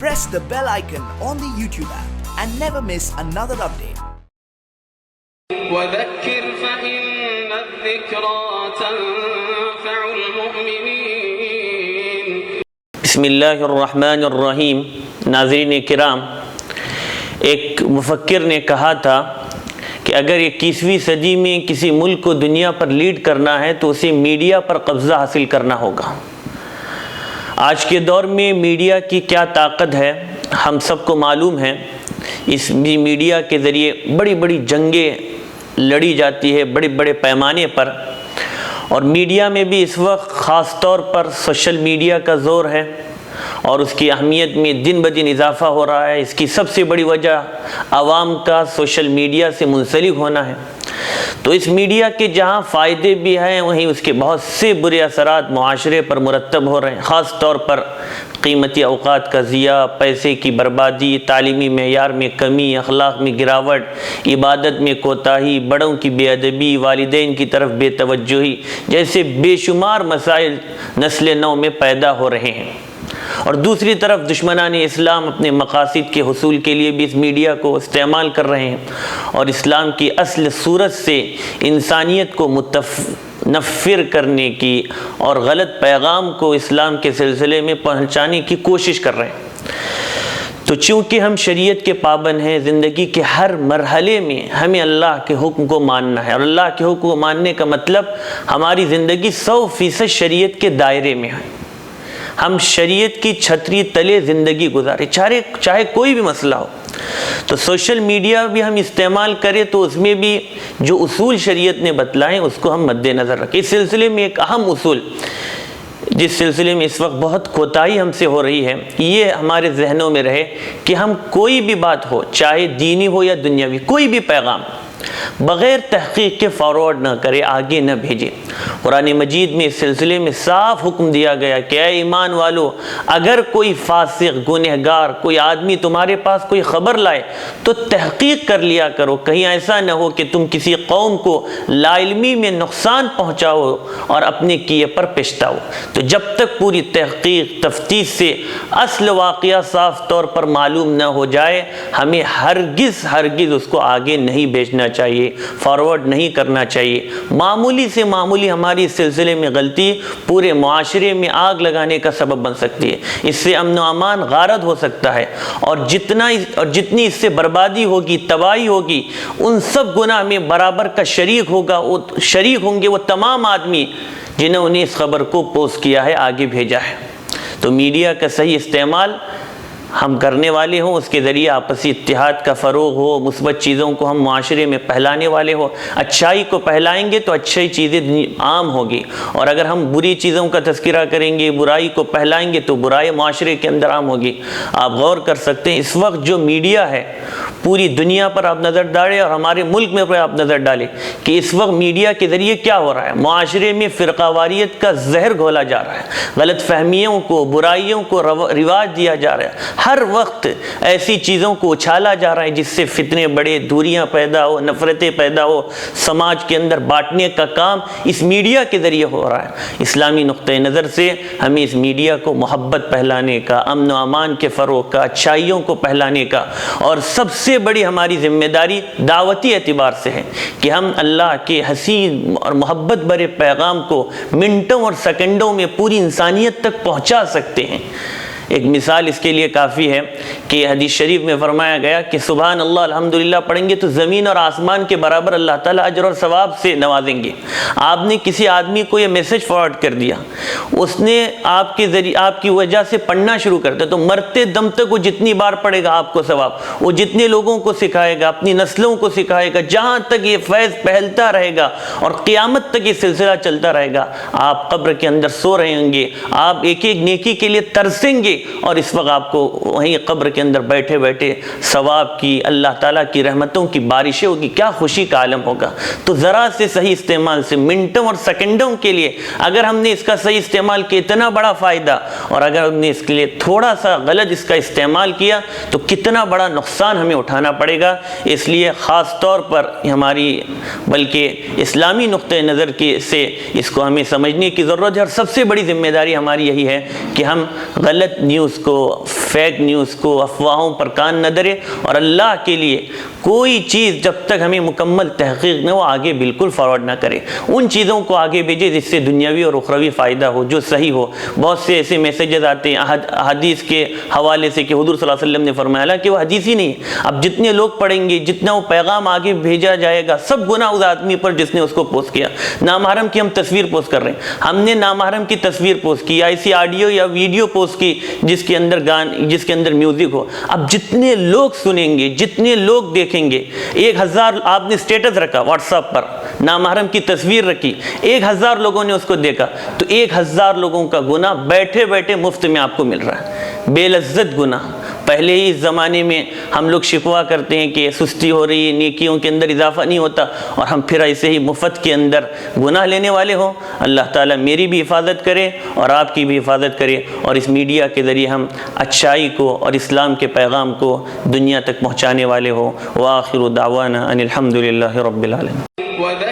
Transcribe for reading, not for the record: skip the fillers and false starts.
press the bell icon on the YouTube app and never miss another update. وذكر فإن الذكرى تنفع المؤمنين. بسم اللہ الرحمن الرحیم. ناظرین کرام، ایک مفکر نے کہا تھا کہ اگر 21ویں صدی میں کسی ملک کو دنیا پر لیڈ کرنا ہے تو اسے میڈیا پر قبضہ حاصل کرنا ہوگا۔ آج کے دور میں میڈیا کی کیا طاقت ہے ہم سب کو معلوم ہے۔ اس میڈیا کے ذریعے بڑی بڑی جنگیں لڑی جاتی ہے بڑے بڑے پیمانے پر، اور میڈیا میں بھی اس وقت خاص طور پر سوشل میڈیا کا زور ہے اور اس کی اہمیت میں دن بدن اضافہ ہو رہا ہے۔ اس کی سب سے بڑی وجہ عوام کا سوشل میڈیا سے منسلک ہونا ہے۔ تو اس میڈیا کے جہاں فائدے بھی ہیں وہیں اس کے بہت سے برے اثرات معاشرے پر مرتب ہو رہے ہیں، خاص طور پر قیمتی اوقات کا ضیاع، پیسے کی بربادی، تعلیمی معیار میں کمی، اخلاق میں گراوٹ، عبادت میں کوتاہی، بڑوں کی بے ادبی، والدین کی طرف بے توجہی جیسے بے شمار مسائل نسل نو میں پیدا ہو رہے ہیں۔ اور دوسری طرف دشمنان اسلام اپنے مقاصد کے حصول کے لیے بھی اس میڈیا کو استعمال کر رہے ہیں اور اسلام کی اصل صورت سے انسانیت کو متنفر کرنے کی اور غلط پیغام کو اسلام کے سلسلے میں پہنچانے کی کوشش کر رہے ہیں۔ تو چونکہ ہم شریعت کے پابند ہیں، زندگی کے ہر مرحلے میں ہمیں اللہ کے حکم کو ماننا ہے، اور اللہ کے حکم کو ماننے کا مطلب ہماری زندگی 100% شریعت کے دائرے میں ہے۔ ہم شریعت کی چھتری تلے زندگی گزارے، چاہے کوئی بھی مسئلہ ہو۔ تو سوشل میڈیا بھی ہم استعمال کریں تو اس میں بھی جو اصول شریعت نے بتلائے اس کو ہم مد نظر رکھیں۔ اس سلسلے میں ایک اہم اصول جس سلسلے میں اس وقت بہت کوتاہی ہم سے ہو رہی ہے، یہ ہمارے ذہنوں میں رہے کہ ہم کوئی بھی بات ہو، چاہے دینی ہو یا دنیاوی، کوئی بھی پیغام بغیر تحقیق کے فارورڈ نہ کرے، آگے نہ بھیجے۔ قرآن مجید میں اس سلسلے میں صاف حکم دیا گیا کہ اے ایمان والو، اگر کوئی فاسق، گنہگار، کوئی آدمی تمہارے پاس کوئی خبر لائے تو تحقیق کر لیا کرو، کہیں ایسا نہ ہو کہ تم کسی قوم کو لا علمی میں نقصان پہنچاؤ اور اپنے کیے پر پچھتاؤ۔ تو جب تک پوری تحقیق تفتیش سے اصل واقعہ صاف طور پر معلوم نہ ہو جائے، ہمیں ہرگز اس کو آگے نہیں بھیجنا چاہیے، فارورڈ نہیں کرنا چاہیے۔ معمولی سے معمولی ہماری اس سلسلے میں غلطی پورے معاشرے میں آگ لگانے کا سبب بن سکتی ہے، اس سے امن و امان غارت ہو سکتا ہے، اور جتنی اس سے بربادی ہوگی، تباہی ہوگی، ان سب گناہ میں برابر کا شریک ہوں گے وہ تمام آدمی جنہوں نے اس خبر کو پوسٹ کیا ہے، آگے بھیجا ہے۔ تو میڈیا کا صحیح استعمال ہم کرنے والے ہوں، اس کے ذریعے آپسی اتحاد کا فروغ ہو، مثبت چیزوں کو ہم معاشرے میں پھیلانے والے ہو۔ اچھائی کو پھیلائیں گے تو اچھی چیزیں عام ہوگی، اور اگر ہم بری چیزوں کا تذکرہ کریں گے، برائی کو پھیلائیں گے تو برائی معاشرے کے اندر عام ہوگی۔ آپ غور کر سکتے ہیں اس وقت جو میڈیا ہے پوری دنیا پر آپ نظر ڈالیں اور ہمارے ملک میں آپ نظر ڈالیں کہ اس وقت میڈیا کے ذریعے کیا ہو رہا ہے۔ معاشرے میں فرقہ واریت کا زہر گھولا جا رہا ہے، غلط فہمیوں کو، برائیوں کو رواج دیا جا رہا ہے، ہر وقت ایسی چیزوں کو اچھالا جا رہا ہے جس سے فتنے بڑے، دوریاں پیدا ہو، نفرتیں پیدا ہو، سماج کے اندر بانٹنے کا کام اس میڈیا کے ذریعے ہو رہا ہے۔ اسلامی نقطۂ نظر سے ہمیں اس میڈیا کو محبت پھیلانے کا، امن و امان کے فروغ کا، اچھائیوں کو پھیلانے کا، اور سب سے بڑی ہماری ذمہ داری دعوتی اعتبار سے ہے کہ ہم اللہ کے حسین اور محبت بھرے پیغام کو منٹوں اور سیکنڈوں میں پوری انسانیت تک پہنچا سکتے ہیں۔ ایک مثال اس کے لیے کافی ہے کہ حدیث شریف میں فرمایا گیا کہ سبحان اللہ الحمدللہ پڑھیں گے تو زمین اور آسمان کے برابر اللہ تعالیٰ اجر اور ثواب سے نوازیں گے۔ آپ نے کسی آدمی کو یہ میسج فارورڈ کر دیا، اس نے آپ کے ذریعے آپ کی وجہ سے پڑھنا شروع کر دیا، تو مرتے دم تک وہ جتنی بار پڑھے گا آپ کو ثواب، وہ جتنے لوگوں کو سکھائے گا، اپنی نسلوں کو سکھائے گا، جہاں تک یہ فیض پھیلتا رہے گا اور قیامت تک یہ سلسلہ چلتا رہے گا۔ آپ قبر کے اندر سو رہے ہوں گے، آپ ایک ایک نیکی کے لیے ترسیں گے، اور اس وقت آپ کو وہیں قبر کے اندر بیٹھے بیٹھے ثواب کی، اللہ تعالیٰ کی رحمتوں کی بارشیں ہوگی، کیا خوشی کا عالم ہوگا۔ تو ذرا سے صحیح استعمال سے منٹوں اور سیکنڈوں کے لیے اگر ہم نے اس کا صحیح استعمال کیا اتنا بڑا فائدہ، اور اگر ہم نے اس کے لیے تھوڑا سا غلط اس کا استعمال کیا تو کتنا بڑا نقصان ہمیں اٹھانا پڑے گا۔ اس لیے خاص طور پر ہماری بلکہ اسلامی نقطۂ نظر سے اس کو ہمیں سمجھنے کی ضرورت ہے، اور سب سے بڑی ذمہ داری ہماری یہی ہے کہ ہم غلط نیوز کو، فیک نیوز کو، افواہوں پر کان نہ دھرے، اور اللہ کے لیے کوئی چیز جب تک ہمیں مکمل تحقیق نہ ہو آگے بالکل فارورڈ نہ کرے. ان چیزوں کو آگے بھیجے جس سے دنیاوی اور اخروی فائدہ ہو، جو صحیح ہو. بہت سے ایسے میسیجز آتے ہیں حدیث کے حوالے سے کہ حضور صلی اللہ علیہ وسلم نے فرمایا کہ وہ حدیث ہی نہیں ہے. اب جتنے لوگ پڑھیں گے، جتنا وہ پیغام آگے بھیجا جائے گا، سب گناہ اس آدمی پر جس نے اس کو پوسٹ کیا. نامحرم کی ہم تصویر پوسٹ کر رہے ہیں، ہم نے نامحرم کی تصویر پوسٹ کی یا ایسی آڈیو یا ویڈیو پوسٹ کی جس کے اندر میوزک ہو. اب جتنے لوگ سنیں گے، جتنے لوگ دیکھیں گے، 1000 آپ نے اسٹیٹس رکھا واٹس ایپ پر، نامحرم کی تصویر رکھی، 1000 لوگوں نے اس کو دیکھا، تو 1000 لوگوں کا گناہ بیٹھے بیٹھے مفت میں آپ کو مل رہا ہے. بے لذت گناہ. پہلے ہی اس زمانے میں ہم لوگ شکوہ کرتے ہیں کہ سستی ہو رہی ہے، نیکیوں کے اندر اضافہ نہیں ہوتا، اور ہم پھر ایسے ہی مفت کے اندر گناہ لینے والے ہوں. اللہ تعالیٰ میری بھی حفاظت کرے اور آپ کی بھی حفاظت کرے، اور اس میڈیا کے ذریعے ہم اچھائی کو اور اسلام کے پیغام کو دنیا تک پہنچانے والے ہوں. وآخر دعوانا ان الحمد للہ رب العالمین.